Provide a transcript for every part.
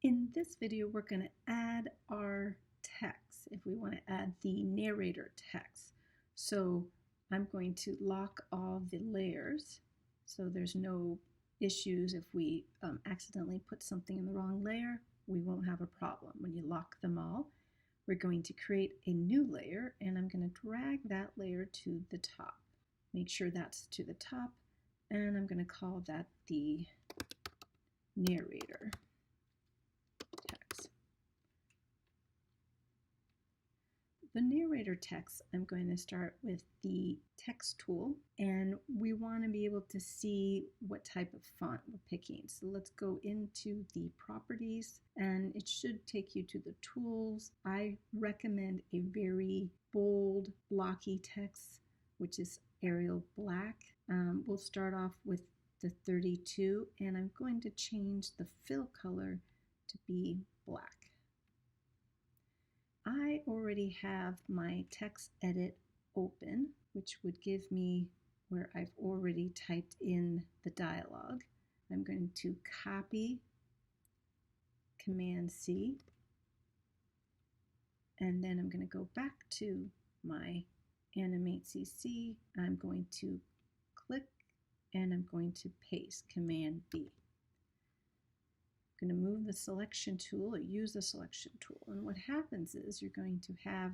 In this video, we're going to add our text if we want to add the narrator text. So I'm going to lock all the layers so there's no issues if we accidentally put something in the wrong layer. We won't have a problem when you lock them all. We're going to create a new layer, and I'm going to drag that layer to the top. Make sure that's to the top, and I'm going to call that the narrator text. The narrator text, I'm going to start with the text tool, and we want to be able to see what type of font we're picking. So let's go into the properties, and it should take you to the tools. I recommend a very bold, blocky text, which is Arial Black. We'll start off with the 32, and I'm going to change the fill color to be black. I already have my text edit open, which would give me where I've already typed in the dialogue. I'm going to copy Command C, and then I'm going to go back to my Animate CC. I'm going to click and I'm going to paste Command B. I'm going to move the selection tool or use the selection tool, and what happens is you're going to have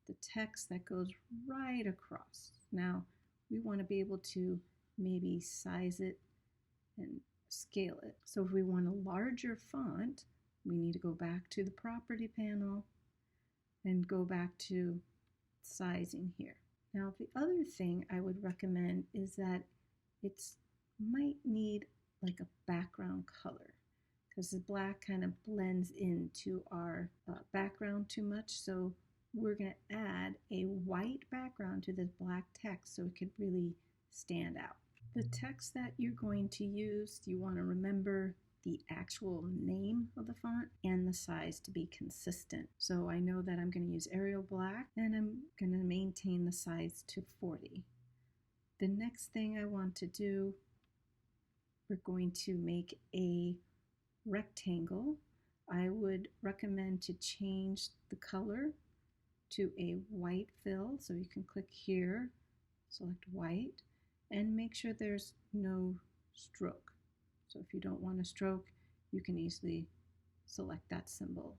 the text that goes right across. Now we want to be able to maybe size it and scale it. So if we want a larger font, we need to go back to the property panel and go back to sizing here. Now the other thing I would recommend is that it might need like a background color, because the black kind of blends into our background too much. So we're going to add a white background to this black text so it could really stand out. The text that you're going to use, you want to remember the actual name of the font and the size to be consistent. So I know that I'm going to use Arial Black, and I'm going to maintain the size to 40. The next thing I want to do, we're going to make a rectangle. I would recommend to change the color to a white fill. So you can click here, select white, and make sure there's no stroke. So if you don't want a stroke, you can easily select that symbol.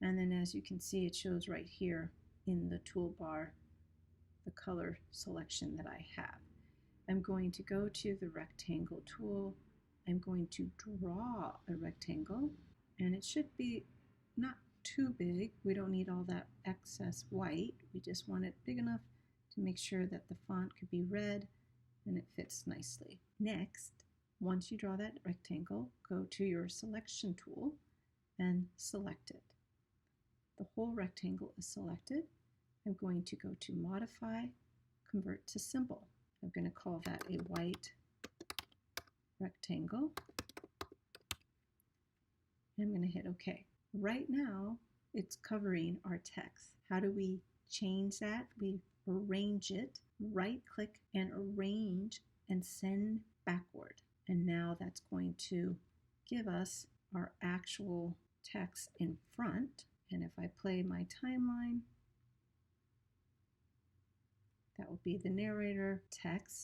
And then as you can see, it shows right here in the toolbar the color selection that I have. I'm going to go to the rectangle tool. I'm going to draw a rectangle, and it should be not too big. We don't need all that excess white. We just want it big enough to make sure that the font could be read and it fits nicely. Next, once you draw that rectangle, go to your selection tool and select it. The whole rectangle is selected. I'm going to go to Modify, Convert to Symbol. I'm going to call that a white rectangle. I'm going to hit OK. Right now, it's covering our text. How do we change that? We arrange it, right-click and arrange and send backward. And now that's going to give us our actual text in front. And if I play my timeline, that will be the narrator text.